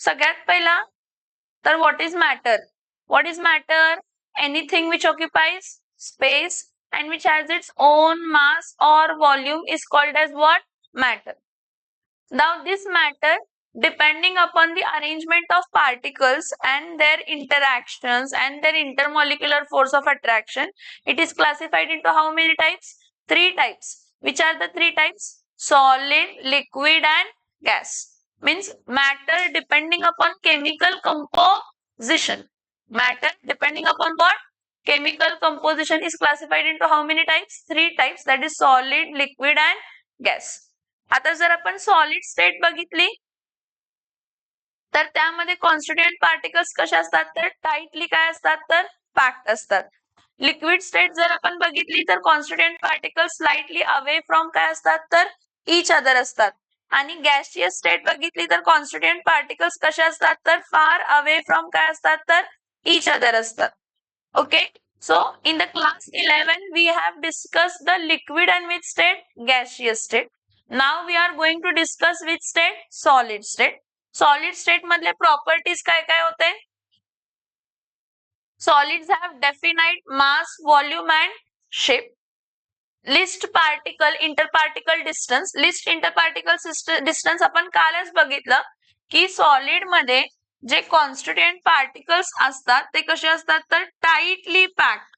सगळ्यात पहिला तर what is matter? What is matter? Anything which occupies space and which has its own mass or volume is called as what? Matter. Now this matter, depending upon the arrangement of particles and their interactions and their intermolecular force of attraction, it is classified into how many types? 3 types. Which are the 3 types? Solid, liquid and gas. Means matter depending upon chemical composition. Matter depending upon what? Chemical composition is classified into how many types? 3 types, that is solid, liquid and gas. आता जर आपण solid state बघितली तर त्यामध्ये constituent particles कसे असतात तर tightly काय असतात तर पॅक्ड असतात. लिक्विड स्टेट जर आपण बघितली तर constituent particles slightly away from काय असतात तर ईच अदर असतात. आणि गॅसियस स्टेट बघितली तर कॉन्स्टिट्युएंट पार्टिकल्स कसे असतात तर फार अवे फ्रॉम काय असतात तर ईच अदर असतात. Okay, so in the class 11 we have discussed the liquid and which state? Gaseous state. Now we are going to discuss which state? Solid state. Solid state मधले properties काय काय होते? Solids have definite mass, volume and shape. Least particle interparticle distance. Least interparticle distance आपण कालच बघितलं की solid मध्ये जे कॉन्स्टिट्युएंट पार्टिकल्स असतात ते कसे असतात तर टाइटली पॅक्ड.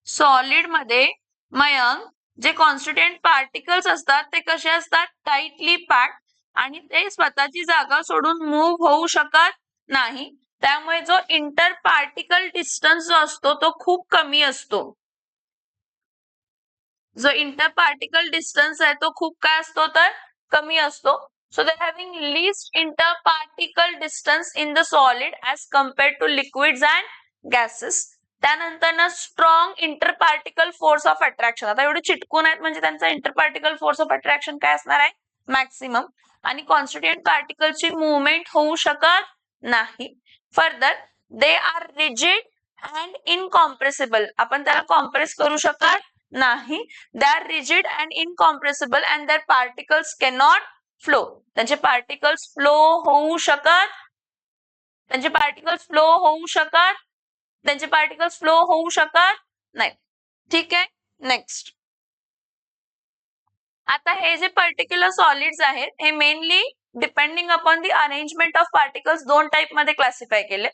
सॉलिड मध्ये मयंक जे कॉन्स्टिट्युएंट पार्टिकल्स असतात ते कसे असतात टाइटली पॅक्ड आणि ते स्वतःची जागा सोडून मूव्ह होऊ शकत नाही. त्यामुळे जो इंटर पार्टिकल डिस्टन्स जो असतो तो खूप कमी असतो. जो इंटर पार्टिकल डिस्टन्स आहे तो खूप काय असतो तर कमी असतो. So they're having least interparticle distance in the solid as compared to liquids and gases. त्यानंतर ना स्ट्रॉंग इंटरपार्टिकल फोर्स ऑफ अट्रॅक्शन. आता एवढे चिटकून आहेत म्हणजे त्यांचा इंटरपार्टिकल फोर्स ऑफ अट्रॅक्शन काय असणार आहे मॅक्सिमम. आणि कॉन्स्टिट्युएंट पार्टिकलची मुवमेंट होऊ शकत नाही. Further they are rigid and incompressible. आपण त्याला कॉम्प्रेस करू शकत नाही. They are rigid and incompressible and their particles can not flow. त्यांचे पार्टिकल्स फ्लो होऊ शकत त्यांचे पार्टिकल्स फ्लो होऊ शकत त्यांचे पार्टिकल्स फ्लो होऊ शकत नाही. ठीक आहे. नेक्स्ट, आता हे जे पर्टिक्युलर सॉलिड्स आहेत हे mainly depending upon the arrangement of particles 2 type मध्ये क्लासिफाय केले.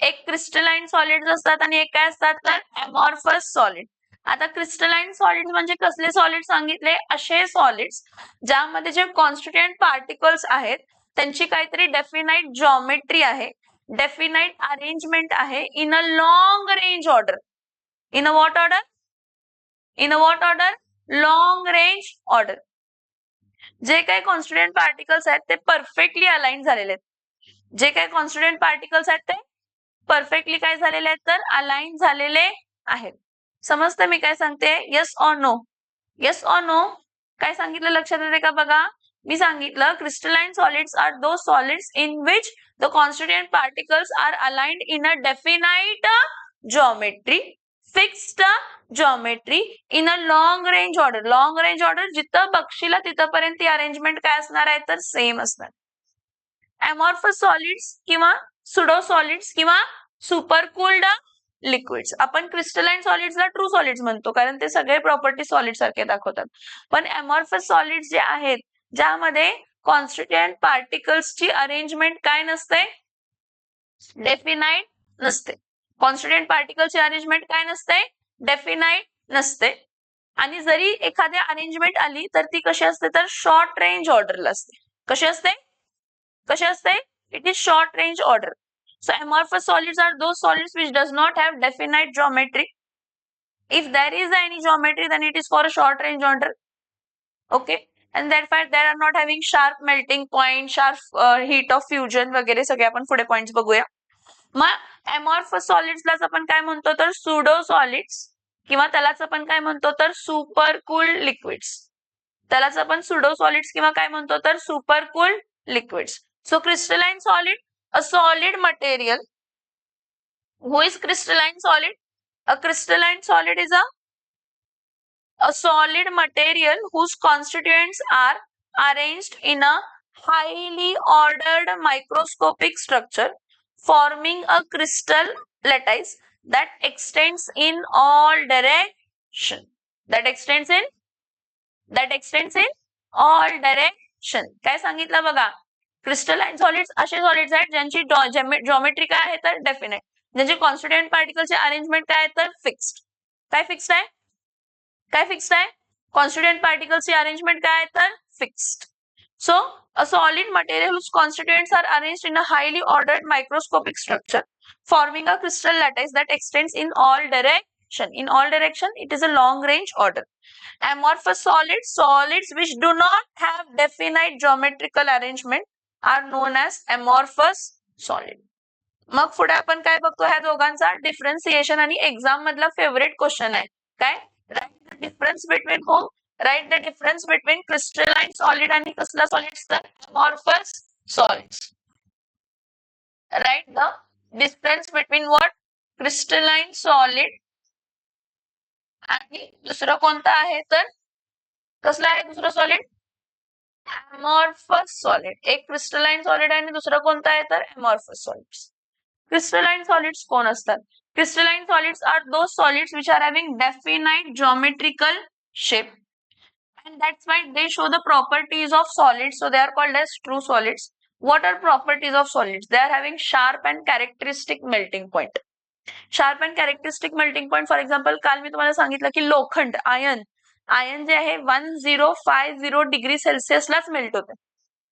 एक क्रिस्टलाइन सॉलिड्स असतात आणि एक काय असतात तर अमॉर्फस सॉलिड. आता क्रिस्टलाइन सॉलिड्स म्हणजे कसले सॉलिड सांगितले? असे सॉलिड्स ज्यामध्ये जे कॉन्स्टिट्युएंट पार्टिकल्स आहेत त्यांची काहीतरी डेफिनाइट जॉमेट्री आहे, डेफिनाइट अरेंजमेंट आहे in a long range order. In a what order? In a what order? Long range order. जे काही कॉन्स्टिट्युएंट पार्टिकल्स आहेत ते परफेक्टली अलाइन झालेले आहेत. जे काही कॉन्स्टिट्युएंट पार्टिकल्स आहेत ते परफेक्टली काय झालेले आहेत तर अलाइन झालेले आहेत. समजते मी काय सांगते? Yes or no? Yes or no? काय सांगितलं लक्षात येते का बघा? मी सांगितलं crystalline solids are those solids in which the constituent particles are aligned in a definite geometry, fixed geometry in a long range order. Long range order जिथं बघशीला तिथपर्यंत ती अरेंजमेंट काय असणार आहे तर सेम असणार. अमॉर्फस सॉलिड्स किंवा सुडो सॉलिड्स किंवा सुपरकूल्ड लिक्विड्स. आपण क्रिस्टलाइन सॉलिड्सला ट्रू सॉलिड्स म्हणतो कारण ते सगळे प्रॉपर्टी सॉलिड सारखे दाखवतात. पण अमॉर्फस सॉलिड्स जे आहेत ज्यामध्ये कॉन्स्टिट्युएंट पार्टिकल्सची अरेंजमेंट काय नसते? डेफिनाइट नसते. कॉन्स्टिट्युएंट पार्टिकलची अरेंजमेंट काय नसते? डेफिनाइट नसते. आणि जरी एखादी अरेंजमेंट आली तर ती कशी असते तर शॉर्ट रेंज ऑर्डरला असते. कशी असते? कशी असते? It is short range order. So amorphous solids are those solids which does not have definite geometry. If there is any geometry then it is for a short range order. Okay, and therefore they are not having sharp melting point, sharp heat of fusion वगैरे सगळे आपण पुढे points बघूया. मग amorphous solids लाच आपण काय म्हणतो तर pseudo solids किंवा त्यालाच आपण काय म्हणतो तर supercooled liquids. त्यालाच आपण pseudo solids किंवा काय म्हणतो तर supercooled liquids. So crystalline solid, a solid material. Who is crystalline solid? A crystalline solid is a solid material whose constituents are arranged in a highly ordered microscopic structure forming a crystal lattice that extends in all direction. That extends in all direction. काय सांगितलं बघा, crystalline solids असे solids आहेत ज्यांची geometry काय आहे तर definite, ज्यांचे कॉन्स्टिट्युएंट पार्टिकलचे अरेंजमेंट काय आहे तर फिक्स्ड. काय फिक्स्ड आहे? काय फिक्स्ड आहे? कॉन्स्टिट्युएंट पार्टिकल्सची अरेंजमेंट काय आहे तर fixed. So, a solid material whose constituents are arranged in a highly ordered microscopic structure, forming a crystal lattice that extends in all direction. In all direction, it is a long-range order. Amorphous solids, solids which do not have definite geometrical arrangement, are known as amorphous solid. मग पुढे आपण काय बघतो, ह्या दोघांचा differentiation आणि exam मधला favourite question आहे. काय? Write the difference between home, write the difference between crystalline solid आणि कसला सॉलिड्स तर amorphous solids. Write the difference between what? Crystalline solid आणि दुसरं कोणतं आहे तर कसलं आहे दुसरं सॉलिड? Amorphous solid. एक क्रिस्टलाइन सॉलिड आहे आणि दुसरं कोणतं आहे तर अमॉर्फस सॉलिड्स. Crystalline solids कोण असतात? Crystalline solids are those solids which are having definite geometrical shape, and that's why they show the properties of solids, so they are called as true solids. What are properties of solids? They are having sharp and characteristic melting point. Sharp and characteristic melting point, for example, काल मी तुम्हाला सांगितलं की लोखंड, ion जे आहे 1050 degree सेल्सिअसलाच melt होते.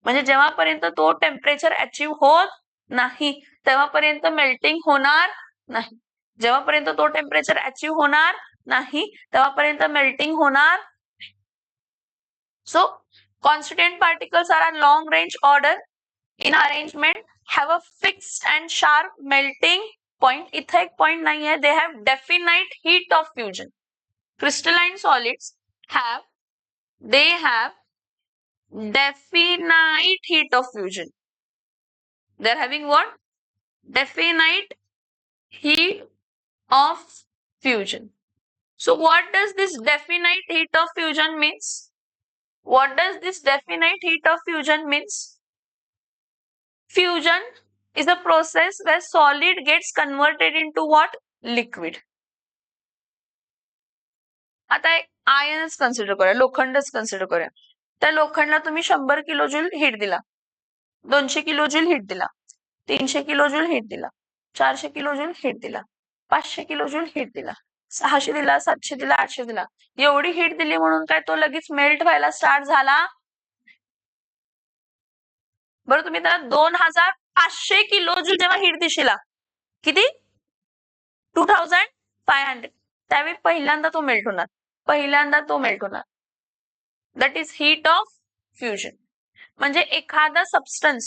म्हणजे जेव्हापर्यंत तो टेम्परेचर अचीव होत नाही तेव्हापर्यंत मेल्टिंग होणार नाही. जेव्हापर्यंत तो टेम्परेचर अचीव होणार नाही तेव्हापर्यंत मेल्टिंग होणार. So constituent particles are a long range order in arrangement, have a fixed and sharp melting point. इथे एक पॉइंट नाही आहे. They have definite heat of fusion. Crystalline solids have definite heat of fusion. They are having what? Definite heat of fusion. So what does this definite heat of fusion means? What does this definite heat of fusion means? Fusion is a process where solid gets converted into what? Liquid. आता आयनच consider करूया, लोखंडच consider करूया. त्या लोखंडला तुम्ही 100 kilo joule heat दिला, 200 kilo joule heat दिला, 300 kilo joule heat दिला, 400 kilo joule heat दिला, 500 kilo joule heat दिला, 600 दिला, 700 दिला, 800 दिला. एवढी हीट दिली म्हणून काय तो लगेच मेल्ट व्हायला स्टार्ट झाला? बरं तुम्ही त्याला 2500 किलो जूल जेव्हा हीट दिशीला, किती? 2500, त्यावेळी पहिल्यांदा तो मेल्ट होणार. That is heat of fusion. म्हणजे एखादा सबस्टन्स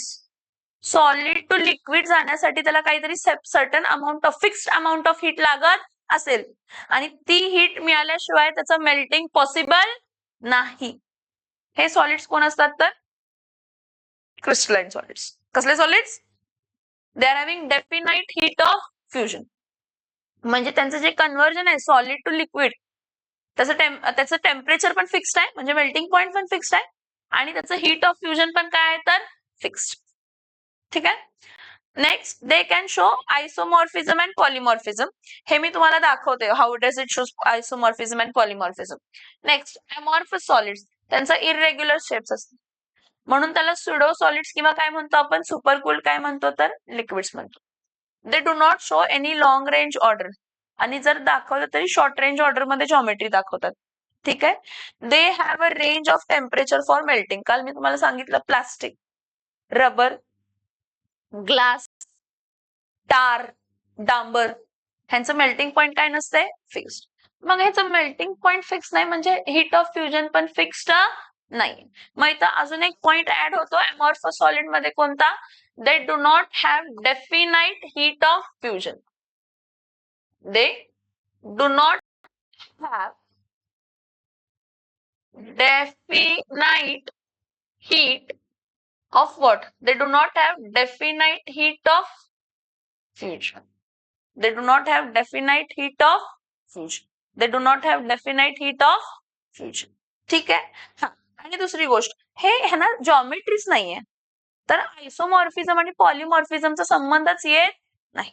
सॉलिड टू लिक्विड जाण्यासाठी त्याला काहीतरी certain amount of fixed amount of heat लागत असेल आणि ती हीट मिळाल्याशिवाय त्याचं मेल्टिंग पॉसिबल नाही. हे सॉलिड्स कोण असतात तर क्रिस्टलाइन सॉलिड्स. कसले solids? They are having definite heat of fusion. म्हणजे त्यांचं जे कन्व्हर्जन आहे सॉलिड टू लिक्विड त्याचं टेम्परेचर पण फिक्स्ड आहे, म्हणजे मेल्टिंग पॉइंट पण फिक्स्ड आहे आणि त्याचं हीट ऑफ फ्युजन पण काय आहे तर फिक्स्ड. ठीक आहे. Next, they can show isomorphism and polymorphism. हे मी तुम्हाला दाखवते how does it shows isomorphism and polymorphism. Next, amorphous solids, त्यांचा इरेग्युलर शेप्स असतो म्हणून त्याला सुडो सॉलिड्स किंवा काय म्हणतो आपण सुपरकूल्ड काय म्हणतो तर लिक्विड्स म्हणतो. They do not show any long range order आणि जर दाखवलं तरी शॉर्ट रेंज ऑर्डर मध्ये जॉमेट्री दाखवतात. ठीक आहे. They have a range of temperature for melting. काल मी तुम्हाला सांगितलं प्लास्टिक, रबर, ग्लास, टार, डांबर ह्यांचं मेल्टिंग पॉइंट काय नसतंय फिक्स्ड. मग ह्याचं मेल्टिंग पॉइंट फिक्स नाही म्हणजे हीट ऑफ फ्युजन पण फिक्स्ड नाही. मग इथं अजून एक पॉइंट ऍड होतो अमॉर्फस सॉलिड मध्ये कोणता? They do not have definite heat of fusion. They do not have definite heat of what? They do not have definite heat of fusion. They do not have definite heat of fusion. They do not have definite heat of fusion. ठीक आहे. हा आणि दुसरी गोष्ट, हे ह्यांना जॉमेट्रीच नाहीये, तर आयसोमॉर्फिझम आणि पॉलिमॉर्फिझमचा संबंधच येत नाही.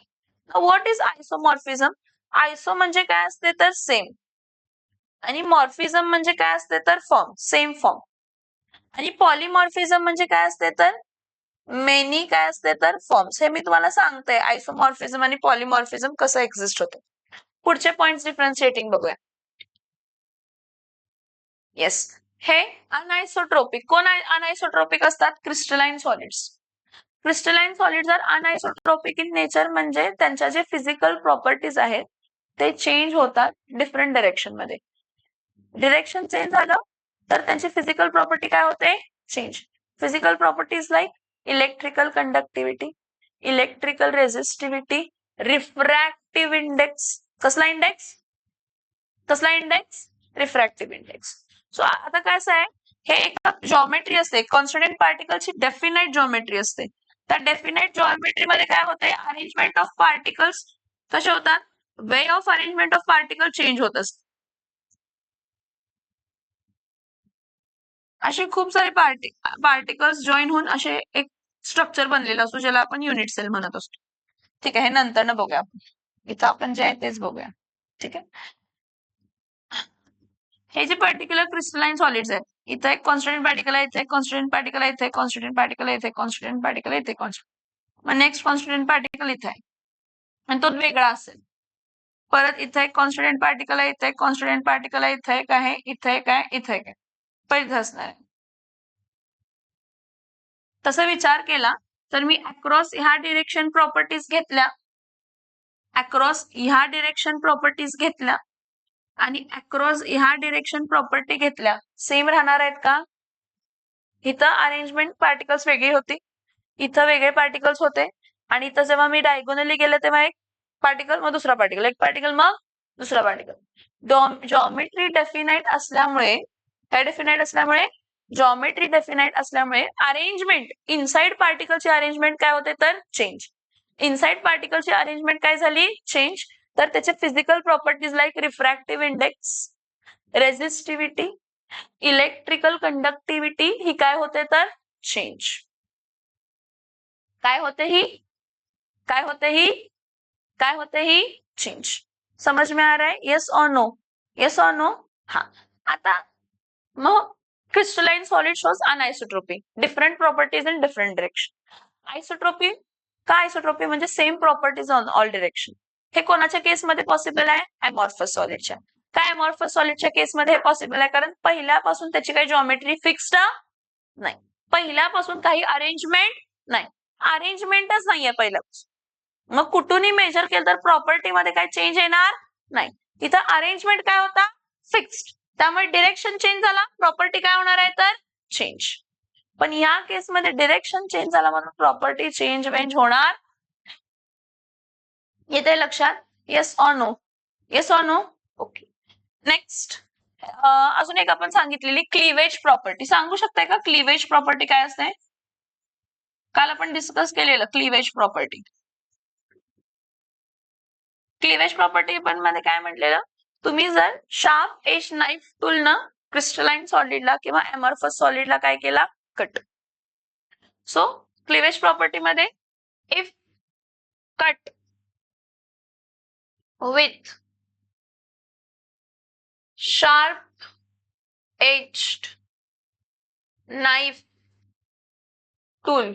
What is आयसोमॉर्फिझम? आयसो म्हणजे काय असते तर सेम, आणि मॉर्फिझम म्हणजे काय असते तर फॉर्म, सेम फॉर्म. आणि पॉलिमॉर्फिझम म्हणजे काय असते तर मेनी काय असते तर फॉर्म्स. हे मी तुम्हाला सांगते आयसोमॉर्फिझम आणि पॉलिमॉर्फिझम कसं एक्झिस्ट होतं. पुढचे पॉइंट्स डिफरन्शिएटिंग बघूया. येस, हे अनआयसोट्रोपिक. कोण अनआयसोट्रोपिक असतात? Crystalline solids. Crystalline solids are anisotropic in nature, म्हणजे त्यांच्या जे फिजिकल प्रॉपर्टीज आहेत ते चेंज होतात डिफरंट डायरेक्शन मध्ये. डिरेक्शन चेंज झालं तर त्यांची फिजिकल प्रॉपर्टी काय होते? Change. Physical properties like electrical conductivity, electrical resistivity, refractive index. कसला इंडेक्स? कसला इंडेक्स? Refractive index. सो आता काय असं आहे, हे एक जॉमेट्री असते, कॉन्स्टंट पार्टिकलची डेफिनाइट जॉमेट्री असते. त्या डेफिनाइट जॉमेट्री मध्ये काय होते? अरेंजमेंट ऑफ पार्टिकल्स कसे होतात? Way of arrangement of particle change होत असते. असे खूप सारे पार्टिकल्स जॉईन होऊन असे एक स्ट्रक्चर बनलेलं असतो, ज्याला आपण युनिट सेल म्हणत असतो. ठीक आहे, हे नंतर न बघूया आपण. इथं आपण जे आहे तेच बघूया. ठीक आहे, हे जे पर्टिक्युलर क्रिस्टलाइन सॉलिड्स आहेत, इथं एक कॉन्स्टंट पार्टिकल आहे, इथे एक कॉन्स्टंट पार्टिकल आहे, इथे कॉन्स्टंट पार्टिकल आहे, इथे कॉन्स्टंट पार्टिकल आहे, इथे कॉन्स्टंट. मग नेक्स्ट कॉन्स्टंट पार्टिकल इथे आहे आणि तो वेगळा असेल. परत इथे एक कॉन्स्टंट पार्टिकल आहे, इथे एक कॉन्स्टंट पार्टिकल आहे, इथे एक आहे, इथे एक आहे, इथे एक आहे. पण इथे असणार आहे. तसा विचार केला तर मी अक्रॉस ह्या डिरेक्शन प्रॉपर्टीज घेतल्या, अक्रॉस ह्या डिरेक्शन प्रॉपर्टीज घेतल्या आणि अक्रॉस ह्या डिरेक्शन प्रॉपर्टी घेतल्या, सेम राहणार आहेत का? इथं अरेंजमेंट पार्टिकल्स वेगळी होती, इथं वेगळे पार्टिकल्स होते, आणि इथं जेव्हा मी डायगोनली गेले तेव्हा एक पार्टिकल, मग दुसरा पार्टिकल, एक पार्टिकल, मग दुसरा पार्टिकल. जॉमेट्री डेफिनाइट असल्यामुळे, काय डेफिनाइट असल्यामुळे? जॉमेट्री डेफिनाइट असल्यामुळे अरेंजमेंट, इनसाइड पार्टिकलची अरेंजमेंट काय होते तर चेंज. इनसाइड पार्टिकलची अरेंजमेंट काय झाली? चेंज. तर त्याचे physical properties like refractive index, resistivity, electrical conductivity ही काय होते तर चेंज. काय होते ही? काय होते ही? काय होते ही? चेंज. समझ में आ रहा है? यस और नो? यस और नो? हाँ. आता मग crystalline solid shows anisotropy, different properties in different direction. Isotropy का? आयसोट्रोपी म्हणजे same properties on all direction. हे कोणाच्या केसमध्ये पॉसिबल आहे? अमॉर्फस सॉलिडच्या. काय अमॉर्फस सॉलिडच्या केसमध्ये हे पॉसिबल आहे? कारण पहिल्यापासून त्याची काही जॉमेट्री फिक्स्ड नाही, पहिल्यापासून काही अरेंजमेंट नाही, अरेंजमेंटच नाहीये पहिल्यापासून. मग कुठूनही मेजर केलं तर प्रॉपर्टी मध्ये काय चेंज येणार नाही. तिथं अरेंजमेंट काय होता? फिक्स्ड. त्यामुळे डिरेक्शन चेंज झाला, प्रॉपर्टी काय होणार आहे तर चेंज. पण या केसमध्ये डिरेक्शन चेंज झाला म्हणून प्रॉपर्टी चेंज होणार. येते लक्षात? Yes or no? Yes or no? Okay. Next अजून एक आपण सांगितलेली क्लीवेज प्रॉपर्टी. सांगू शकताय का क्लीवेज प्रॉपर्टी काय असते? काल आपण डिस्कस केलेलं क्लीवेज प्रॉपर्टी. क्लीवेज प्रॉपर्टी पण मध्ये काय म्हटलेलं? तुम्ही जर शार्प एज नाईफ टूल न क्रिस्टलाइन सॉलिडला किंवा अमॉर्फस सॉलिडला काय केला? कट. सो क्लीवेज प्रॉपर्टी मध्ये if cut with sharp edged knife tool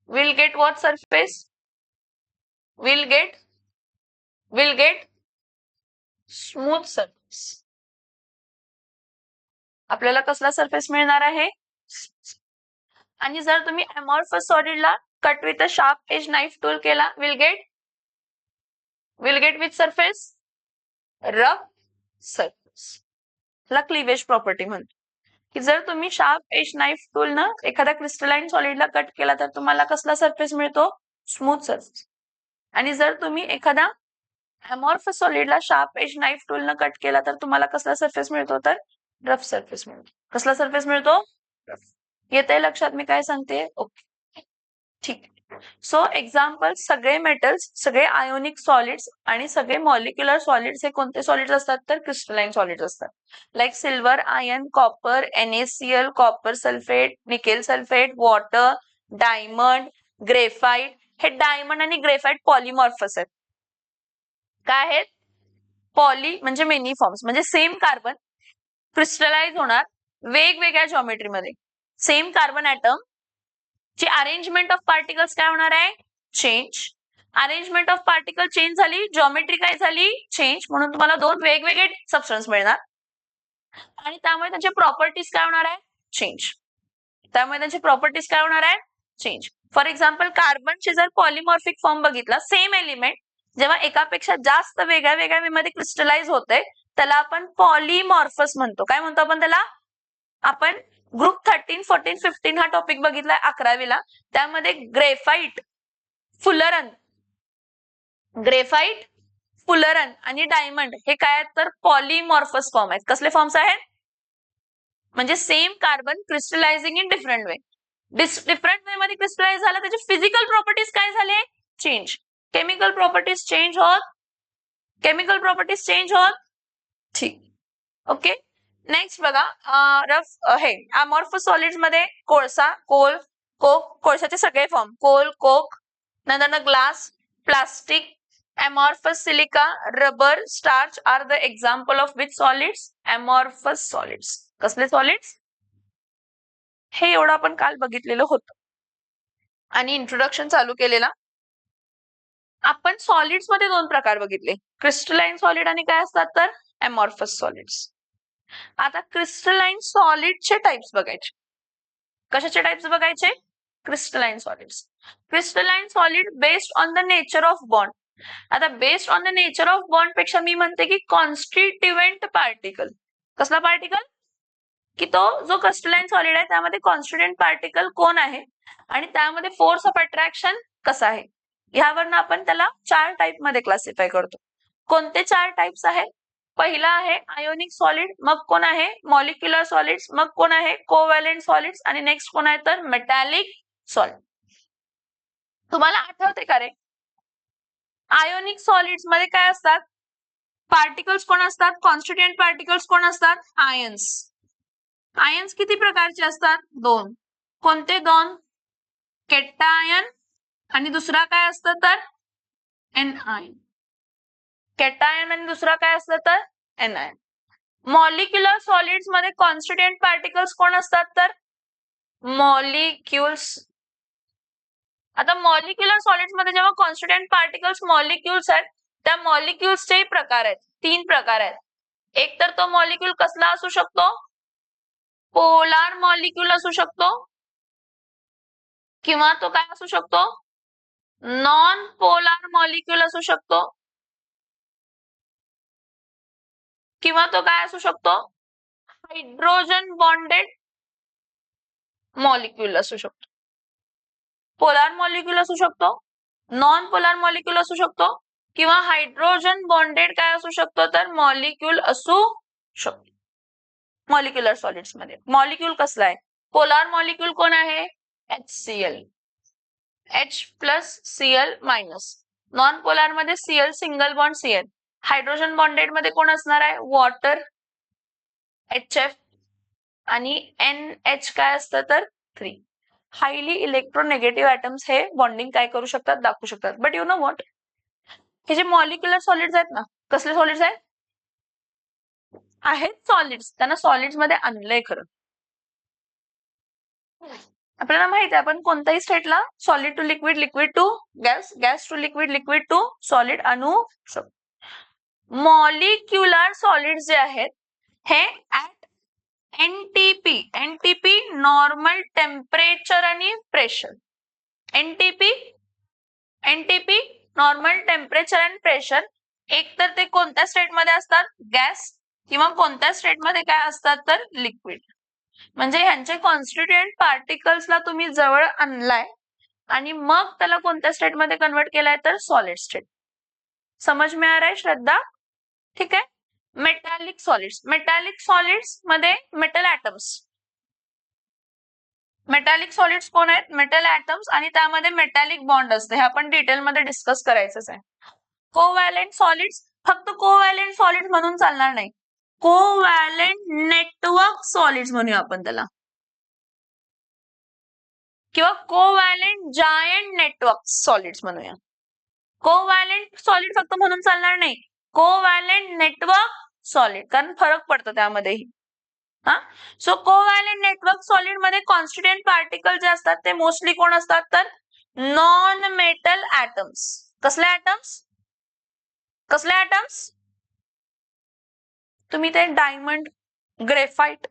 will get what surface? Will get smooth surface. आपल्याला कसला सरफेस मिळणार आहे? आणि जर तुम्ही अमॉर्फस सॉलिडला cut with a sharp edge knife tool केला, will get with surface? Rough surface. ला क्लीवेज प्रॉपर्टी म्हणतो. की जर तुम्ही शार्प एज नाईफ टूल न एखाद्या क्रिस्टलाइन सॉलिडला कट केला तर तुम्हाला कसला सरफेस मिळतो? Smooth surface. आणि जर तुम्ही एखादा अमॉर्फस सॉलिडला शार्प एज नाईफ टूल न कट केला तर तुम्हाला कसला सरफेस मिळतो तर रफ सरफेस मिळतो. कसला सरफेस मिळतो? रफ. येते लक्षात मी काय सांगते? ओके, ठीक. सो एक्झाम्पल सगळे मेटल्स, सगळे आयोनिक सॉलिड्स आणि सगळे मॉलिक्युलर सॉलिड्स हे कोणते सॉलिड्स असतात तर क्रिस्टलाइन सॉलिड्स असतात. Like silver ion, copper, NaCl, copper sulphate, nickel sulphate, water, diamond, graphite. हे डायमंड आणि ग्रेफाइट पॉलिमॉर्फस आहेत. काय आहेत? पॉली म्हणजे मेनी फॉर्म्स, म्हणजे सेम कार्बन क्रिस्टलाइज होणार वेगवेगळ्या जॉमेट्रीमध्ये. सेम कार्बन ॲटम ची अरेंजमेंट ऑफ पार्टिकल्स काय होणार आहे? Change. Arrangement of particle change झाली, जॉमेट्री काय झाली? चेंज. म्हणून तुम्हाला दोन वेगवेगळे सबस्टन्स मिळणार आणि त्यामुळे त्यांचे प्रॉपर्टीज काय होणार आहे? चेंज. त्यामुळे त्यांची प्रॉपर्टीज काय होणार आहे? चेंज. फॉर एक्झाम्पल कार्बनचे जर पॉलिमॉर्फिक फॉर्म बघितला, सेम एलिमेंट जेव्हा एकापेक्षा जास्त वेगळ्या वेगळ्या वे मध्ये क्रिस्टलाइज होते त्याला आपण पॉलिमॉर्फस म्हणतो. काय म्हणतो आपण त्याला? आपण ग्रुप 13, 14, 15 हा टॉपिक बघितलाय 11वीला. त्यामध्ये ग्रेफाइट, फुलरन आणि डायमंड हे काय आहेत तर पॉलिमॉर्फस फॉर्म आहेत. कसले फॉर्म्स आहेत? म्हणजे same carbon crystallizing in different way. Different way मध्ये क्रिस्टलाइज झाला, त्याचे फिजिकल प्रॉपर्टीज काय झाले? चेंज. केमिकल प्रॉपर्टीज चेंज होत. ठीक. ओके. नेक्स्ट बघा, हे अमॉर्फस सॉलिड्स मध्ये कोळसा, कोक, कोळशाचे सगळे फॉर्म, कोक, नंतर glass, plastic, amorphous silica, rubber, starch are the example of which solids? Amorphous solids. कसले सॉलिड्स? हे एवढं आपण काल बघितलेलं होतं आणि इंट्रोडक्शन चालू केलेला. आपण सॉलिड्स मध्ये दोन प्रकार बघितले, क्रिस्टलाइन सॉलिड आणि काय असतात तर amorphous सॉलिड्स. आता क्रिस्टलाइन सॉलिडचे टाइप्स बघायचे. कशाचे टाइप्स बघायचे? Crystalline solids. Crystalline solid based on the nature of bond. आता based on the nature of bond पेक्षा मी म्हणते की कॉन्स्टिट्युएंट पार्टिकल. कसला पार्टिकल? की तो जो क्रिस्टलाइन सॉलिड आहे त्यामध्ये कॉन्स्टिट्युएंट पार्टिकल कोण आहे आणि त्यामध्ये फोर्स ऑफ अट्रॅक्शन कसा आहे, यावरनं आपण त्याला 4 टाइप मध्ये क्लासिफाय करतो. कोणते 4 टाइप्स आहेत? पहिला आहे आयोनिक सॉलिड, मग कोण आहे मॉलिक्युलर सॉलिड्स, मग कोण आहे कोव्हॅलेंट सॉलिड्स आणि नेक्स्ट कोण आहे तर मेटॅलिक सॉलिड. तुम्हाला आठवते का रे? आयोनिक सॉलिड्स मध्ये काय असतात? पार्टिकल्स कोण असतात? कॉन्स्टिट्युएंट पार्टिकल्स कोण असतात? आयन्स. आयन्स किती प्रकारचे असतात? 2. कोणते 2? केटायन आणि दुसरा काय असतं तर एनआयन. केटायन आणि दुसरा काय असतं तर एनआयन. मॉलिक्युलर सॉलिड्स मध्ये कॉन्स्टिट्युएंट पार्टिकल्स कोण असतात तर मॉलिक्युल्स. आता मॉलिक्युलर सॉलिड्स मध्ये जेव्हा कॉन्स्टिट्युएंट पार्टिकल्स मॉलिक्युल्स आहेत, त्या मॉलिक्युल्सचे प्रकार आहेत, 3 प्रकार आहेत. एक तर तो मॉलिक्यूल कसला असू शकतो? पोलार मॉलिक्यूल असू शकतो किंवा तो काय असू शकतो? नॉन पोलार मॉलिक्यूल असू शकतो किंवा तो काय असू शकतो? हायड्रोजन बॉन्डेड मॉलिक्यूल असू शकतो. पोलार मॉलिक्यूल असू शकतो, नॉन पोलार मॉलिक्यूल असू शकतो किंवा हायड्रोजन बॉन्डेड काय असू शकतो तर मॉलिक्यूल असू शकतो. मॉलिक्युलर सॉलिड्स मध्ये मॉलिक्यूल कसला आहे? पोलार मॉलिक्यूल कोण आहे? HCl, H+Cl-. नॉन पोलार मध्ये Cl single bond Cl. Hydrogen bonded मध्ये कोण असणार आहे? वॉटर, HF आणि NH काय असतं तर 3. हायली इलेक्ट्रोनेगेटिव्ह ॲटम्स हे बॉन्डिंग काय करू शकतात? दाखवू शकतात. बट यू नो व्हॉट, हे जे मॉलिक्युलर सॉलिड्स आहेत ना, कसले सॉलिड्स आहेत सॉलिड्स, त्यांना सॉलिड्स मध्ये आणलंय खरं. आपल्याला माहिती आहे आपण कोणत्याही स्टेटला solid to liquid, liquid to gas, gas to liquid, liquid to solid आणू शकतो. मॉलिक्युलर सॉलिड्स जे आहेत हे ऍट एनटीपी नॉर्मल टेम्परेचर आणि pressure. NTP normal temperature and pressure. एक तर ते कोणत्या स्टेट मध्ये असतात? गॅस किंवा कोणत्या स्टेट मध्ये काय असतात तर लिक्विड. म्हणजे ह्यांचे कॉन्स्टिट्युएंट पार्टिकल्सला तुम्ही जवळ आणलाय आणि मग त्याला कोणत्या स्टेट मध्ये कन्वर्ट केलाय तर सॉलिड स्टेट. समझ में आ रहा है श्रद्धा? ठीक आहे. मेटॅलिक सॉलिड्स मध्ये मेटल ॲटम्स. मेटॅलिक सॉलिड्स कोण आहेत? मेटल ऍटम्स आणि त्यामध्ये मेटॅलिक बॉन्ड असते. हे आपण डिटेलमध्ये डिस्कस करायचंच आहे. कोव्हॅलेंट सॉलिड्स फक्त कोव्हॅलेंट सॉलिड म्हणून चालणार नाही. कोव्हॅलेंट नेटवर्क सॉलिड्स म्हणूया आपण त्याला, किंवा कोव्हॅलेंट जायंट नेटवर्क सॉलिड्स म्हणूया. कोव्हॅलेंट सॉलिड फक्त म्हणून चालणार नाही, कोव्हॅलेंट नेटवर्क सॉलिड, कारण फरक पडतो त्यामध्येही. हा, सो कोव्हॅलेंट नेटवर्क सॉलिड मध्ये कॉन्स्टिट्युएंट पार्टिकल जे असतात ते मोस्टली कोण असतात? तर नॉन मेटल ऍटम्स. कसले ऍटम्स? कसले ऍटम्स? तुम्ही ते डायमंड, ग्रेफाइट,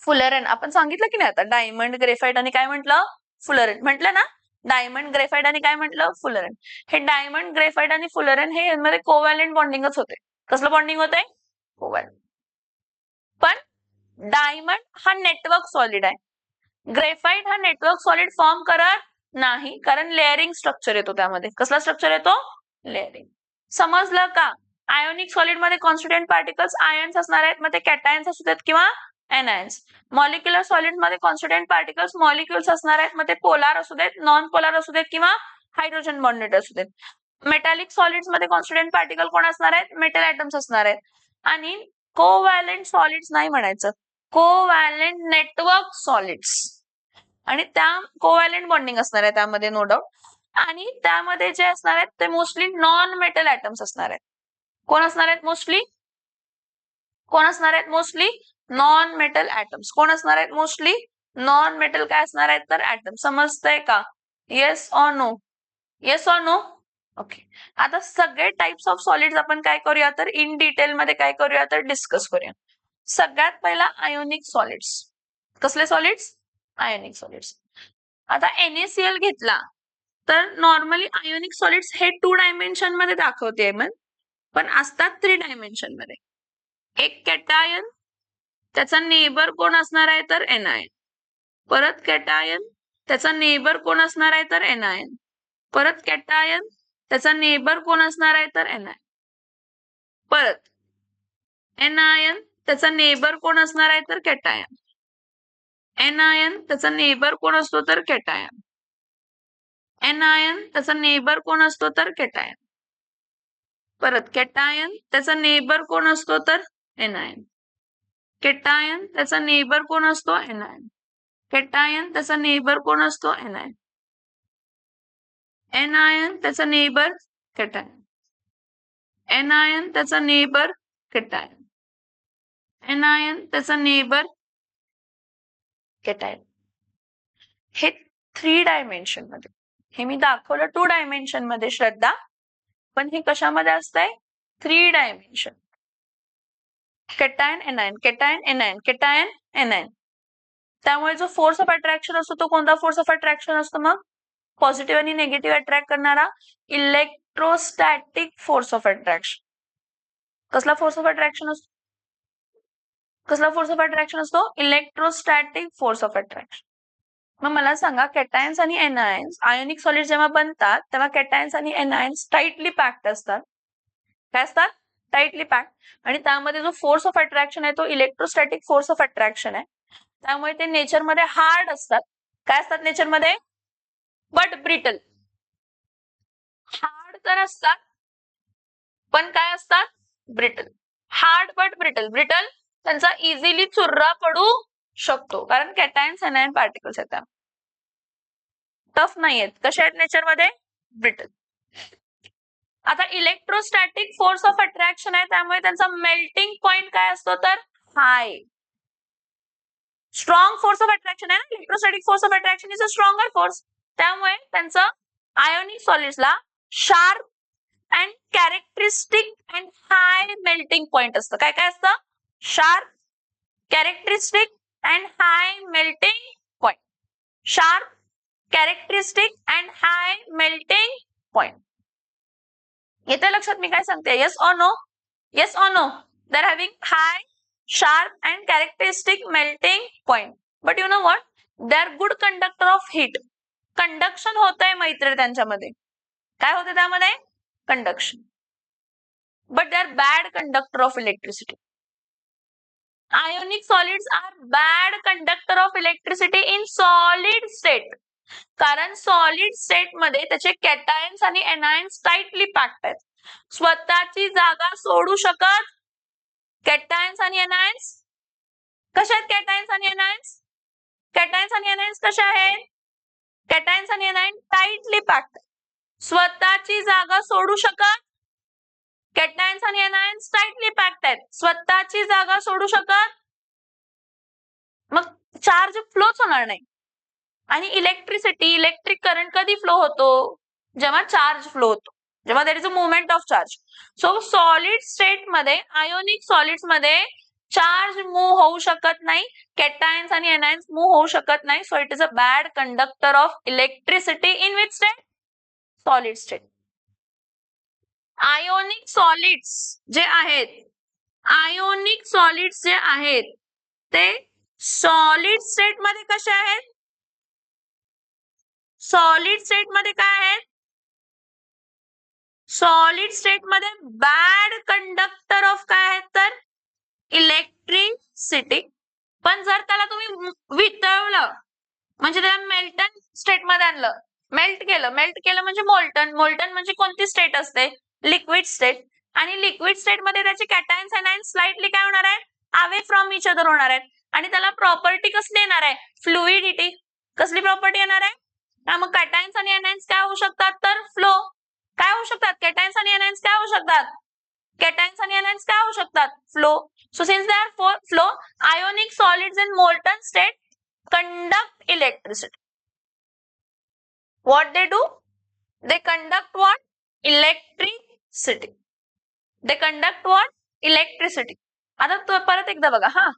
फुलरन आपण सांगितलं की नाही आता, डायमंड, ग्रेफाइट आणि काय म्हटलं? फुलरन म्हटलं ना. डायमंड, ग्रेफाइट आणि काय म्हटलं? फुलरन. हे डायमंड, ग्रेफाइट आणि फुलरन हे यामध्ये कोव्हॅलेंट बॉन्डिंगच होते. कसलं बॉन्डिंग होतंय? कोव्हॅलेंट. पण डायमंड हा नेटवर्क सॉलिड आहे, ग्रेफाइट हा नेटवर्क सॉलिड फॉर्म करत नाही, कारण लेअरिंग स्ट्रक्चर येतो त्यामध्ये. कसला स्ट्रक्चर येतो? लेअरिंग. समजलं का? आयोनिक सॉलिड मध्ये कॉन्स्टिट्युएंट पार्टिकल्स आयन्स असणार आहेत, मग ते कॅटायन्स असू देत किंवा एनायन्स. मॉलिक्युलर सॉलिड मध्ये कॉन्स्टिट्युएंट पार्टिकल्स मॉलिक्युल्स असणार आहेत, मग ते पोलार असू देत, नॉन पोलार असू देत किंवा हायड्रोजन बॉन्डेड असू देत. मेटॅलिक सॉलिड्स मध्ये कॉन्स्टिट्युएंट पार्टिकल कोण असणार आहेत? मेटल ऍटम्स असणार आहेत. आणि कोव्हॅलेंट सॉलिड्स नाही म्हणायचं, कोव्हॅलेंट नेटवर्क सॉलिड्स. आणि त्या कोव्हॅलेंट बॉन्डिंग असणार आहे त्यामध्ये, नो डाऊट. आणि त्यामध्ये जे असणार आहेत ते मोस्टली नॉन मेटल ऍटम्स असणार आहेत. कोण असणार आहेत मोस्टली? कोण असणार आहेत मोस्टली? Non metal atoms. कोण असणार आहेत मोस्टली? नॉन मेटल काय असणार आहेत? तर ऍटम. समजतंय का? Yes or no? Yes or no? Okay. आता सगळे टाइप्स ऑफ सॉलिड्स आपण काय करूया तर इन डिटेल मध्ये काय करूया तर डिस्कस करूया. सगळ्यात पहिला आयोनिक सॉलिड्स. कसले सॉलिड्स? Ionic solids. आता NaCl घेतला तर नॉर्मली आयोनिक सॉलिड्स हे 2 डायमेन्शन मध्ये दाखवते मग, पण असतात 3 डायमेन्शन मध्ये. एक कॅटायन, त्याचा नेबर कोण असणार आहे तर एनायन. परत कॅटायन, त्याचा नेबर कोण असणार आहे तर एनायन. परत कॅटायन, त्याचा नेबर कोण असणार आहे तर एनायन. परत एनायन, त्याचा नेबर कोण असणार आहे तर कॅटायन. एनायन, त्याचा नेबर कोण असतो तर कॅटायन. एनायन, त्याचा नेबर कोण असतो तर कॅटायन. परत कॅटायन, त्याचा नेबर कोण असतो तर एनायन. कॅटायन, त्याचा नेबर कोण असतो? एनायन. कॅटायन, त्याचा नेबर कोण असतो? एनायन. एनायन, त्याचा नेबर कॅटायन. एनायन, त्याचा नेबर कॅटायन. एनायन, त्याचा नेबर कॅटायन. हे 3 डायमेन्शन मध्ये. हे मी दाखवलं 2 डायमेन्शन मध्ये श्रद्धा, पण हे कशामध्ये असतंय? 3 dimension. Cation, anion, cation, anion, cation, anion. त्यामुळे जो फोर्स ऑफ अट्रॅक्शन असतो तो कोणता फोर्स ऑफ अट्रॅक्शन असतो मग? पॉझिटिव्ह आणि निगेटिव्ह अट्रॅक्ट करणारा इलेक्ट्रोस्टॅटिक फोर्स ऑफ अट्रॅक्शन. कसला फोर्स ऑफ अट्रॅक्शन असतो? कसला फोर्स ऑफ अट्रॅक्शन असतो? Electrostatic force of attraction. मग मला सांगा, कॅटायन्स आणि एनायन्स आयोनिक सॉलिड जेव्हा बनतात तेव्हा कॅटायन्स आणि एनायन्स टाइटली पॅक्ड असतात. काय असतात? Tightly packed. आणि त्यामध्ये जो फोर्स ऑफ अट्रॅक्शन आहे तो इलेक्ट्रोस्टॅटिक फोर्स ऑफ अट्रॅक्शन आहे. त्यामुळे ते नेचरमध्ये हार्ड असतात. काय असतात नेचरमध्ये? But brittle. हार्ड तर असतात, पण काय असतात? Brittle. Hard but brittle. Brittle त्यांचा इझिली चुर्रा पडू शकतो, कारण कॅटायन्स एनायन पार्टिकल्स आहेत. टफ नाही आहेत. कसे आहेत नेचरमध्ये? ब्रिटल. आता इलेक्ट्रोस्टॅटिक फोर्स ऑफ अट्रॅक्शन आहे, त्यामुळे त्यांचा मेल्टिंग पॉइंट काय असतो तर हाय. स्ट्रॉंग फोर्स ऑफ अट्रॅक्शन आहे ना, electrostatic force of attraction is a stronger force. त्यामुळे त्यांचं ionic सॉलिड्सला sharp and characteristic and high melting point असतं. काय काय असतं? Sharp, characteristic and high melting point. Sharp, characteristic and high melting point. येते लक्षात मी काय सांगते? Yes or no? Yes or no? They are having high, sharp and characteristic melting point. But you know what? They are good conductor of heat. Conduction होतंय मैत्री त्यांच्यामध्ये. काय होतं त्यामध्ये? Conduction. But they are bad conductor of electricity. Ionic solids are bad conductor of electricity in solid state. कारण solid state मध्ये त्याचे कॅटायन्स आणि एनायन्स टाइटली पॅक्ड आहेत. स्वतःची जागा सोडू शकत. कॅटायन्स आणि एनायन्स कशा आहेत? कॅटायन्स आणि एनायन्स, कॅटायन्स आणि एनायन्स कशा आहेत? कॅटायन्स आणि एनायन टाइटली पॅक्ड, स्वतःची जागा सोडू शकत. कॅटायन्स आणि एनायन्स टाइटली पॅक्ड आहेत, स्वतःची जागा सोडू शकत. मग चार्ज फ्लोच होणार नाही. आणि इलेक्ट्रिक करंट कधी फ्लो होतो? जेव्हा चार्ज फ्लो होतो, जेव्हा there is a movement of charge. So solid state मध्ये, आयोनिक सॉलिड्स मध्ये चार्ज मूव्ह होऊ शकत नाही, कॅटायन्स आणि एनायन्स मूव्ह होऊ शकत नाही. So it is a bad conductor of electricity in which state? Solid state. Ionic solids जे आहेत, आयोनिक सॉलिड्स जे आहेत ते सॉलिड स्टेट मध्ये कसे आहेत? सॉलिड स्टेट मध्ये काय आहेत? सॉलिड स्टेट मध्ये बॅड कंडक्टर ऑफ काय आहेत? तर इलेक्ट्रिसिटी. पण जर त्याला तुम्ही वितळवलं, म्हणजे त्याला मेल्टन स्टेट मध्ये आणलं, मेल्ट केलं म्हणजे मोल्टन. मोल्टन म्हणजे कोणती स्टेट असते? Liquid state. आणि लिक्विड स्टेट मध्ये त्याचे कॅटायन्स एनायन्स स्लाइटली काय होणार आहे? अवे फ्रॉम इच अदर होणार आहेत. आणि त्याला प्रॉपर्टी कसली येणार आहे? फ्लुइडिटी. कसली प्रॉपर्टी येणार आहे? मग कॅटायन्स आणि एनायन्स काय होऊ शकतात? तर फ्लो. काय होऊ शकतात? कॅटायन्स आणि एनायन्स काय होऊ शकतात? कॅटायन्स आणि एनायन्स काय होऊ शकतात? Flow. So since they are flow, ionic solids in molten state conduct electricity. What they do? They conduct what? Electricity. They conduct what? Electricity. आता परत एकदा बघा हा,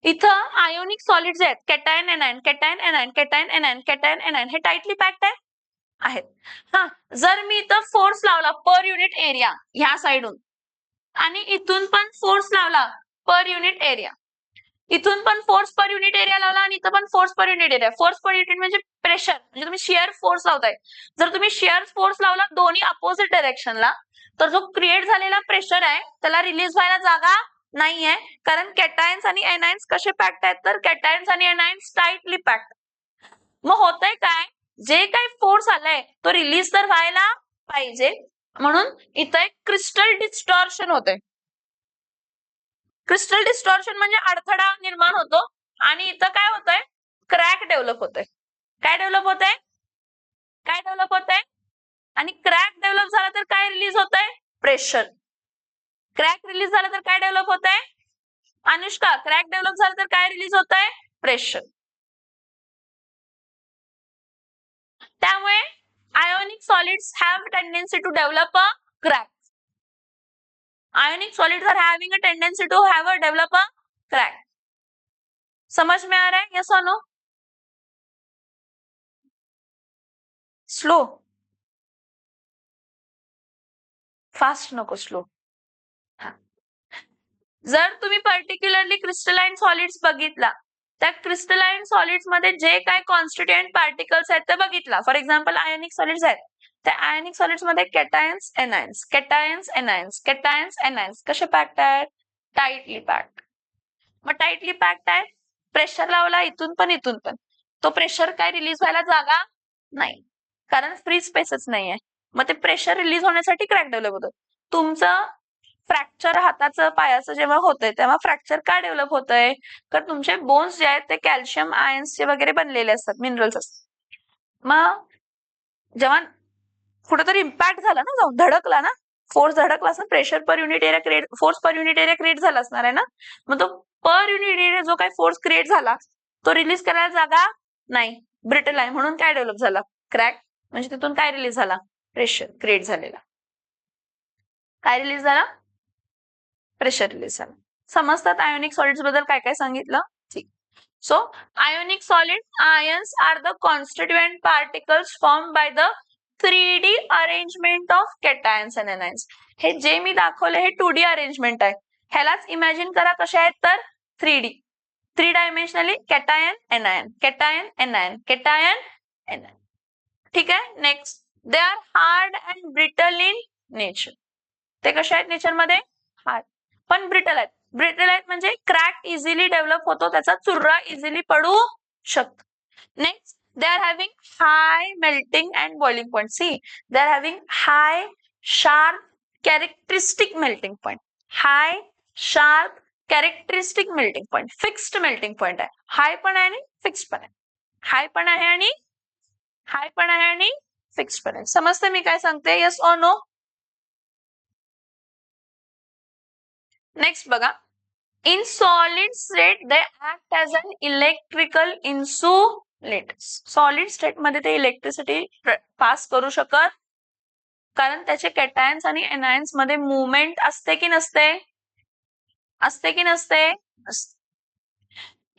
इथं आयोनिक सॉलिड्स आहेत, cation anion, cation anion, cation anion, cation anion, हे tightly packed आहेत. हा, जर मी इथं फोर्स लावला पर युनिट एरिया ह्या साइडून, आणि इथून पण फोर्स लावला पर युनिट एरिया, इथून पण फोर्स पर युनिट एरिया लावला आणि इथं पण force per unit area. Force per unit म्हणजे प्रेशर, म्हणजे तुम्ही शिअर फोर्स लावताय. जर तुम्ही शिअर फोर्स लावला दोन्ही अपोजिट डायरेक्शनला, तर जो क्रिएट झालेला प्रेशर आहे त्याला रिलीज व्हायला जागा नाहीये. कारण कॅटायन्स आणि एनायन्स कसे पॅक्ड आहेत? तर कॅटायन्स आणि एनायन्स टाइटली पॅक्ड. मग होतंय काय? जे काही फोर्स आलाय तो रिलीज तर व्हायला पाहिजे, म्हणून इथं एक क्रिस्टल डिस्टॉर्शन होतंय. क्रिस्टल डिस्टॉर्शन म्हणजे अडथळा निर्माण होतो. आणि इथं काय होतंय? क्रॅक डेव्हलप होतंय. काय डेव्हलप होतंय? काय डेव्हलप होतंय? आणि क्रॅक डेव्हलप झाला तर काय रिलीज होतंय? प्रेशर. क्रॅक रिलीज झाला तर काय डेव्हलप होतंय? अनुष्का, क्रॅक डेव्हलप झाला तर काय रिलीज होतंय? प्रेशर. त्यामुळे ionic solids have tendency to develop a crack. Ionic solids are having a tendency to have a develop a crack. समझ में आ रहा है? Yes or no? Slow. Fast नको, slow. जर तुम्ही पर्टिक्युलरली क्रिस्टलाइन सॉलिड्स बघितला, त्या क्रिस्टलाइन सॉलिड्स मध्ये जे काय कॉन्स्टिट्युएंट पार्टिकल्स आहेत ते बघितला. फॉर एक्झाम्पल आयोनिक सॉलिड्स आहेत, त्या आयोनिक सॉलिड्स मध्ये कॅटायन्स एनायन्स, कॅटायन्स एनायन्स, कॅटायन्स एनायन्स कसे पॅक्ड आहेत? Tightly packed. मग टाइटली पॅक्ड आहे, प्रेशर लावला इथून पण, तो प्रेशर काय रिलीज व्हायला जागा नाही, कारण फ्री स्पेसच नाहीये. मग ते प्रेशर रिलीज होण्यासाठी क्रॅक डेव्हलप होतं. तुमचं फ्रॅक्चर हाताचं पायाचं जेव्हा होतंय तेव्हा फ्रॅक्चर का डेव्हलप होतंय? तर तुमचे बोन्स जे आहेत ते कॅल्शियम आयन्सचे वगैरे बनलेले असतात, मिनरल्स असतात. मग जेव्हा कुठेतरी इम्पॅक्ट झाला ना, जाऊन धडकला ना, फोर्स धडकला असं, pressure per unit area create, force per unit area create झाला असणार आहे ना. मग तो पर युनिट एरिया जो काही फोर्स क्रिएट झाला तो रिलीज करायला जागा नाही, ब्रिटल आहे, म्हणून काय डेव्हलप झाला? क्रॅक. म्हणजे तिथून काय रिलीज झाला? प्रेशर क्रिएट झालेला. काय रिलीज झाला? प्रेशर रिलीज झाला. समजतात आयोनिक सॉलिड्स बद्दल काय काय सांगितलं? ठीक. So ionic solid ions are the constituent particles form by the 3D arrangement of cations and anions. हे जे मी दाखवले हे 2D अरेंजमेंट आहे. ह्यालाच इमॅजिन करा कशा आहेत? तर 3D, 3 dimensionally cation anion, cation anion, cation anion. ठीक आहे. Next, they are hard and brittle in nature. ते कसे आहेत नेचर मध्ये? हार्ड पण ब्रिटल आहेत. ब्रिटल आहेत म्हणजे क्रॅक इझिली डेव्हलप होतो, त्याचा चुर्रा इझिली पडू शकतो. Next, they are having high melting and boiling point. See, they are having high, sharp, characteristic melting point. High, sharp, characteristic melting point. Fixed melting point आहे. हाय पण आहे आणि फिक्स्ड पण आहे. हाय पण आहे आणि फिक्स्ड पण आहे. समजते मी काय सांगते? Yes or no? नेक्स्ट बघा. In solid state, they act as an electrical insulators. Solid state मध्ये ते इलेक्ट्रिसिटी पास करू शकत, कारण त्याचे कॅटायन्स आणि एनायन्स मध्ये मुवमेंट असते की नसते? असते की नसते?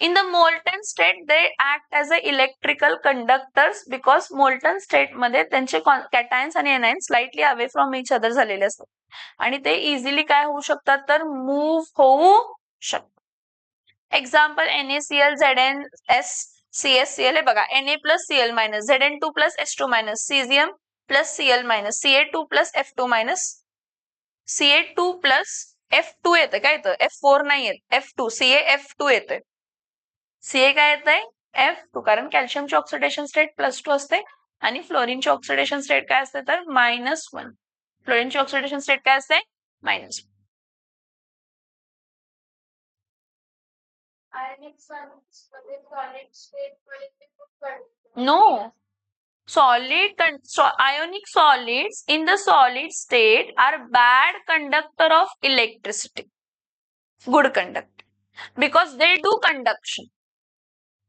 In the molten state, they act as a electrical conductors because molten state मध्ये त्यांचे कॅटायन्स आणि anions slightly away from each other झालेले असतात आणि ते इझिली काय होऊ शकतात, तर मूव्ह होऊ शकतात. एक्झाम्पल NaCl, ZnSCsCl हे बघा, Na plus Cl minus, Zn2 plus H2 minus, Cesium plus Cl minus, Ca2 plus F2 minus, Ca2 plus F2 येतं काय येतं? F4 नाही येत, F2, CaF2 येतंय. Ca काय येतंय? F2, कारण कॅल्शियमची ऑक्सिडेशन स्टेट +2 असते आणि फ्लोरीनची ऑक्सिडेशन स्टेट काय असते, तर -1. फ्लोरीनची ऑक्सिडेशन स्टेट काय असते? -1. No. Ionic solids in the solid state are bad conductor of electricity. Good conductor. Because they do conduction.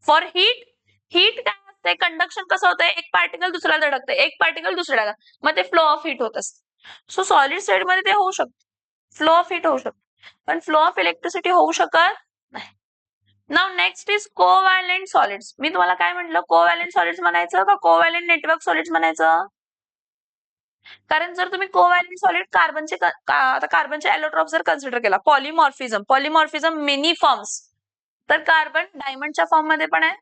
For heat काय असते? कंडक्शन कसं होतंय? एक पार्टिकल दुसऱ्याला धडकते, एक पार्टिकल दुसऱ्याला, मग ते फ्लो ऑफ हीट होत असते. सो सॉलिड स्टेट मध्ये ते होऊ शकतं, फ्लो ऑफ हीट होऊ शकतं, पण फ्लो ऑफ इलेक्ट्रिसिटी होऊ शकत नाही. Now next is covalent solids. मी तुम्हाला काय म्हटलं? कोव्हॅलेंट सॉलिड्स म्हणायचं का कोव्हॅलेंट नेटवर्क सॉलिड्स म्हणायचं? कारण जर तुम्ही कोव्हॅलेंट सॉलिड आता कार्बनचे एलोट्रॉप जर कन्सिडर केला, पॉलिमॉर्फिझम मेनी फॉर्म्स, तर कार्बन डायमंडच्या फॉर्म मध्ये पण आहे,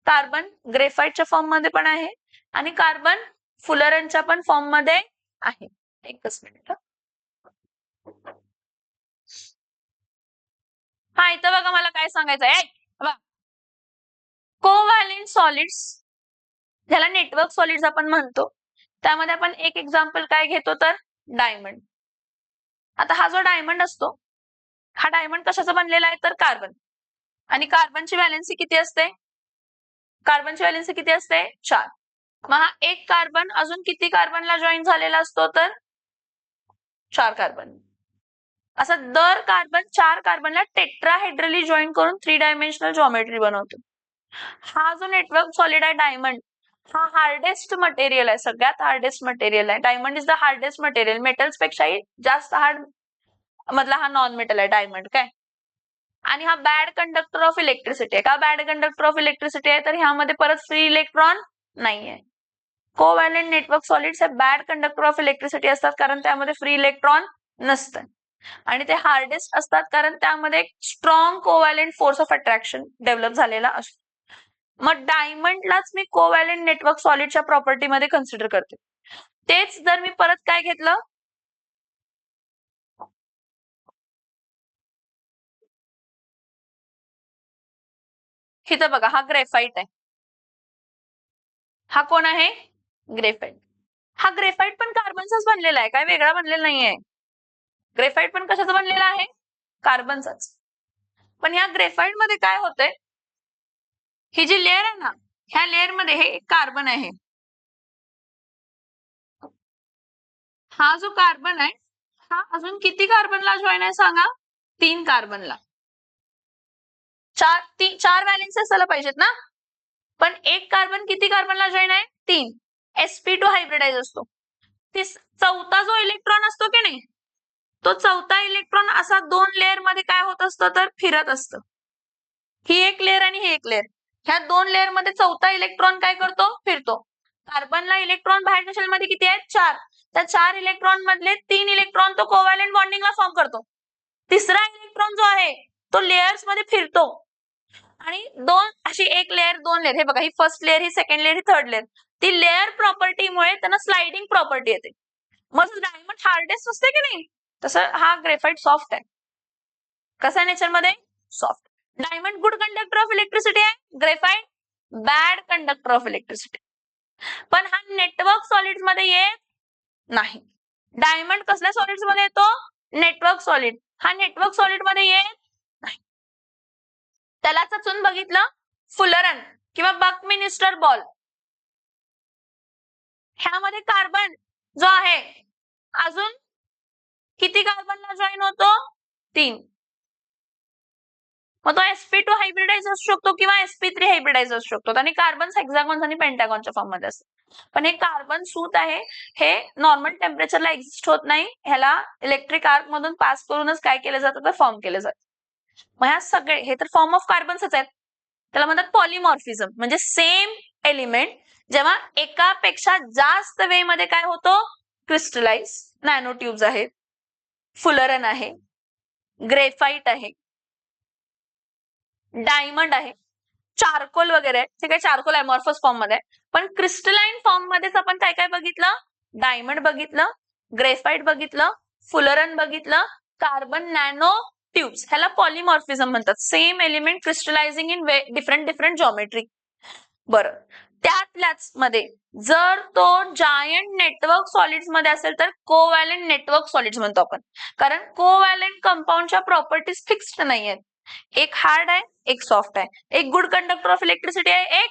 कार्बन ग्रेफाइटच्या फॉर्म मध्ये पण आहे आणि कार्बन फुलरनच्या पण फॉर्म मध्ये आहे. एकच मिनिट. हा, इथं बघा मला काय सांगायचं आहे. कोव्हॅलेंट सॉलिड्स ज्याला नेटवर्क सॉलिड्स आपण म्हणतो, त्यामध्ये आपण एक एक्झाम्पल काय घेतो, तर डायमंड. आता हा जो डायमंड असतो, हा डायमंड कशाचा बनलेला आहे, तर कार्बन. आणि कार्बनची व्हॅलेन्सी किती असते? कार्बनची व्हॅलेन्सी किती असते? 4. मग हा एक कार्बन अजून किती कार्बनला जॉईन झालेला असतो, तर 4 कार्बन. असं दर कार्बन 4 कार्बनला टेट्राहेड्रली जॉईन करून 3 डायमेन्शनल जॉमेट्री बनवतो. हा जो नेटवर्क सॉलिड आहे डायमंड, हा हार्डेस्ट मटेरियल आहे, सगळ्यात हार्डेस्ट मटेरियल आहे. Diamond is the hardest material. Metals पेक्षाही जास्त हार्ड मधला हा नॉन मेटल आहे डायमंड, काय. आणि हा बॅड कंडक्टर ऑफ इलेक्ट्रिसिटी आहे. का बॅड कंडक्टर ऑफ इलेक्ट्रिसिटी आहे, तर ह्यामध्ये परत फ्री इलेक्ट्रॉन नाहीये. कोव्हॅलेंट नेटवर्क सॉलिड्स हे बॅड कंडक्टर ऑफ इलेक्ट्रिसिटी असतात, कारण त्यामध्ये फ्री इलेक्ट्रॉन नसतं. आणि ते हार्डेस्ट असतात कारण त्यामध्ये एक strong covalent force of attraction develop झालेला असतो. मग डायमंडलाच मी कोव्हॅलेंट नेटवर्क सॉलिडच्या प्रॉपर्टीमध्ये कन्सिडर करते. तेच जर मी परत काय घेतलं, इथं बघा, हा ग्रेफाइट आहे. हा कोण आहे? ग्रेफाइट. हा ग्रेफाइट पण कार्बनचाच बनलेला आहे, काय वेगळा बनलेला नाहीये. ग्रेफाइट पण कशाचा बनलेला आहे? कार्बनचाच. पण ह्या ग्रेफाइट मध्ये काय होतंय, ही जी लेअर आहे ना, ह्या लेअर मध्ये हे एक कार्बन आहे. हा जो कार्बन आहे, हा अजून किती कार्बनला जॉईन आहे सांगा? 3 कार्बनला. 4 व्हॅलेन्स असायला पाहिजेत ना, पण एक कार्बन किती कार्बनला जॉईन आहे? 3. sp2 हायब्रिडाइज असतो. चौथा जो इलेक्ट्रॉन असतो की नाही, तो चौथा इलेक्ट्रॉन असा 2 लेअर मध्ये काय होत असतं, तर फिरत असतं. ही एक लेअर आणि ही एक लेअर, ह्या 2 लेअर मध्ये चौथा इलेक्ट्रॉन काय करतो? फिरतो. कार्बनला इलेक्ट्रॉन बाहेरच्या शेलमध्ये किती आहेत? 4. त्या 4 इलेक्ट्रॉन मधले 3 इलेक्ट्रॉन तो कोव्हॅलेंट बॉन्डिंगला फॉर्म करतो. तिसरा इलेक्ट्रॉन जो आहे तो लेयर्स मध्ये फिरतो आणि अशी एक लेअर, 2 लेअर, हे बघा, ही फर्स्ट लेअर, ही सेकंड लेअर, ही थर्ड लेअर, ती लेअर प्रॉपर्टीमुळे त्यांना स्लाइडिंग प्रॉपर्टी येते. मग डायमंड हार्डेस्ट असते की नाही, तसं हा ग्रेफाइट सॉफ्ट आहे. कसा नेचर मध्ये soft. Diamond good conductor of electricity आहे, graphite bad conductor of electricity. पण हा नेटवर्क सॉलिड मध्ये येत नाही. डायमंड कसल्या सॉलिड्स मध्ये येतो, नेटवर्क सॉलिड. हा नेटवर्क सॉलिड मध्ये येत नाही. त्याला चचून बघितलं, फुलरन किंवा बकमिनिस्टर बॉल, ह्यामध्ये कार्बन जो आहे अजून किती कार्बनला जॉईन होतो, 3. मग तो sp2 हायब्रिडाइज असू शकतो किंवा sp3 हायब्रिडाइज असू शकतो आणि कार्बन हेक्सागॉन्स आणि पेंटागॉनच्या फॉर्म मध्ये असतात. पण हे कार्बन सूत आहे, हे नॉर्मल टेम्परेचरला एक्झिस्ट होत नाही, ह्याला इलेक्ट्रिक आर्क मधून पास करूनच काय केलं जातं तर फॉर्म केलं जातं. मग ह्या सगळे हे तर फॉर्म ऑफ कार्बन्सच आहेत, त्याला म्हणतात पॉलिमॉर्फिझम. म्हणजे सेम एलिमेंट जेव्हा एकापेक्षा जास्त वे मध्ये काय होतो, क्रिस्टलाइज. नॅनो ट्यूब्स आहेत, फुलरन आहे, ग्रेफाइट आहे, डायमंड आहे, चारकोल वगैरे आहे. ठीक आहे, चारकोल अमॉर्फस फॉर्म मध्ये आहे. पण क्रिस्टलाइन फॉर्म मध्येच आपण काय काय बघितलं, डायमंड बघितलं, ग्रेफाइट बघितलं, फुलरन बघितलं, कार्बन नॅनो ट्यूब्स. ह्याला पॉलिमॉर्फिझम म्हणतात. Same element crystallizing in different geometry. बरं, त्यातल्याच मध्ये जर तो जायंट नेटवर्क सॉलिड्स मध्ये असेल तर कोव्हॅलेंट नेटवर्क सॉलिड्स म्हणतो आपण. कारण कोव्हॅलेंट कंपाऊंडच्या प्रॉपर्टीज फिक्स्ड नाही आहेत. एक हार्ड आहे, एक सॉफ्ट आहे. एक गुड कंडक्टर ऑफ इलेक्ट्रिसिटी आहे, एक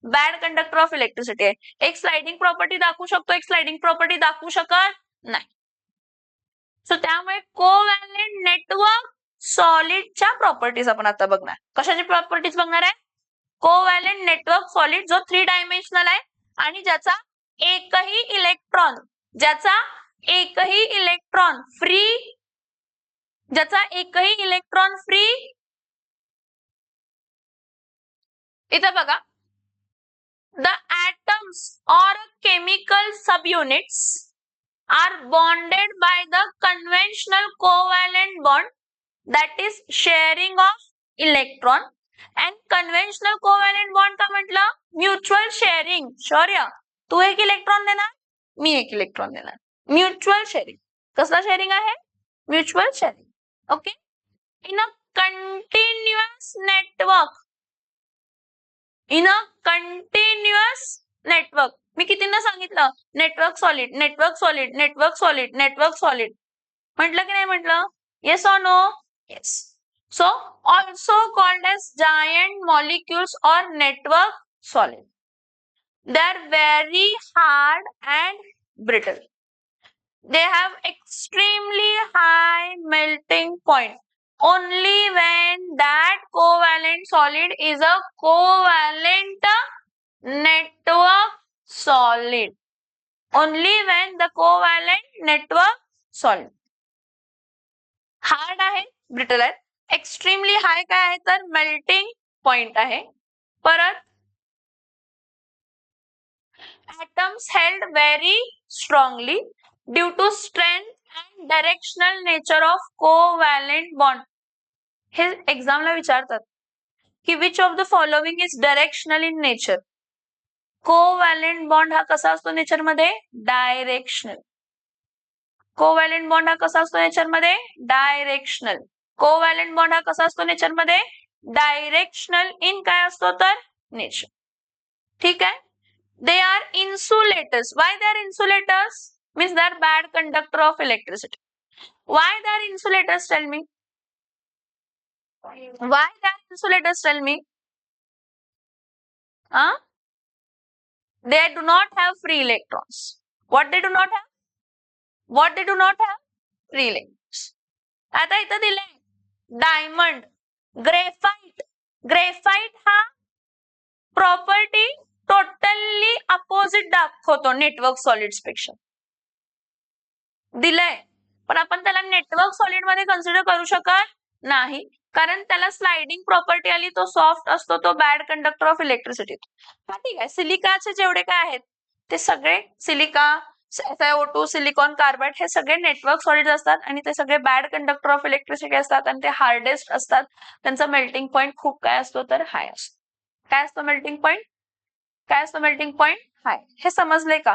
बॅड कंडक्टर ऑफ इलेक्ट्रिसिटी आहे. एक स्लाइडिंग प्रॉपर्टी दाखवू शकतो, एक स्लाइडिंग प्रॉपर्टी दाखवू शकत नाही. सो त्यामुळे कोव्हॅलेंट नेटवर्क सॉलिडच्या प्रॉपर्टीज आपण आता बघणार. कशाची प्रॉपर्टीज बघणार आहे, कोव्हॅलेंट नेटवर्क सॉलिड जो 3 डायमेन्शनल आहे आणि ज्याचा एकही इलेक्ट्रॉन फ्री इथं बघा, the atoms or chemical subunits are bonded by the conventional covalent bond, that is sharing of electron. and conventional covalent bond का म्हटलं, म्युच्युअल शेअरिंग. शौर्य, तू एक इलेक्ट्रॉन देणार, मी एक इलेक्ट्रॉन देणार. Mutual sharing. कसला शेअरिंग आहे, mutual sharing. Okay. In a continuous network, मी कितींदा सांगितलं, network solid, network solid, network solid, network solid. म्हटलं की नाही म्हटलं, येस और no, yes. So also called as giant molecules or network solid. They are very hard and brittle. They have extremely high melting point. Only when that covalent solid is a covalent network solid. Only when the covalent network solid. Hard आहे, brittle आहे. Extremely हाय काय आहे तर melting point आहे. परत atoms held very strongly due to strength and directional nature of covalent bond. हे एक्झामला विचारतात की which of the following is directional in nature. Covalent bond हा कसा असतो नेचर मध्ये, डायरेक्शनल. कोव्हॅलेंट बॉन्ड हा कसा असतो नेचर मध्ये, डायरेक्शनल. कोव्हॅलेंट बॉन्ड हा कसा असतो नेचर मध्ये, डायरेक्शनल इन काय असतो तर नेचर. ठीक आहे. They are insulators. Y they are insulators, means they are bad conductor of electricity. Y they are insulators, tell me. Y they are insulators, tell me. They do not have free electrons. What they do not have? What they do not have? Free electrons. आता इथं दिलंय diamond, graphite. Graphite हा property totally opposite दाखवतो network solids पेक्षा. दिलंय, पण आपण त्याला नेटवर्क सॉलिड मध्ये कन्सिडर करू शकत नाही, कारण त्याला स्लाइडिंग प्रॉपर्टी आली, तो सॉफ्ट असतो, तो बॅड कंडक्टर ऑफ इलेक्ट्रिसिटी. हा ठीक आहे. सिलिकाचे जेवढे काय आहेत ते सगळे, सिलिका, SiO2, सिलिकॉन कार्बाइड, हे सगळे नेटवर्क सॉलिड असतात आणि ते सगळे बॅड कंडक्टर ऑफ इलेक्ट्रिसिटी असतात आणि ते हार्डेस्ट असतात. त्यांचा मेल्टिंग पॉइंट खूप काय असतो तर हाय असतो. काय असतो मेल्टिंग पॉइंट, काय असतो मेल्टिंग पॉइंट, हाय. हे समजले का?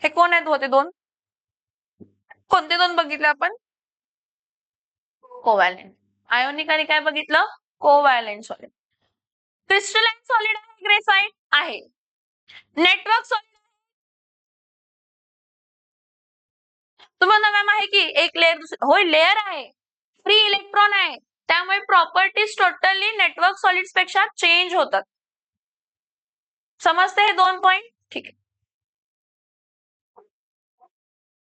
हे कोण आहेत होते दोन, कोणते दोन बघितले आपण, कोव्हॅलेंट. आयोनिक आणि काय बघितलं, कोव्हॅलेंट सॉलिड. क्रिस्टलाइन सॉलिड आहे, ग्रेफाइट आहे. नेटवर्क सॉलिड तुम्हाला मॅम आहे की एक लेअर, होय लेअर आहे, फ्री इलेक्ट्रॉन आहे, त्यामुळे प्रॉपर्टीज टोटली नेटवर्क सॉलिड्स पेक्षा चेंज होतात. समजते हे 2 पॉइंट.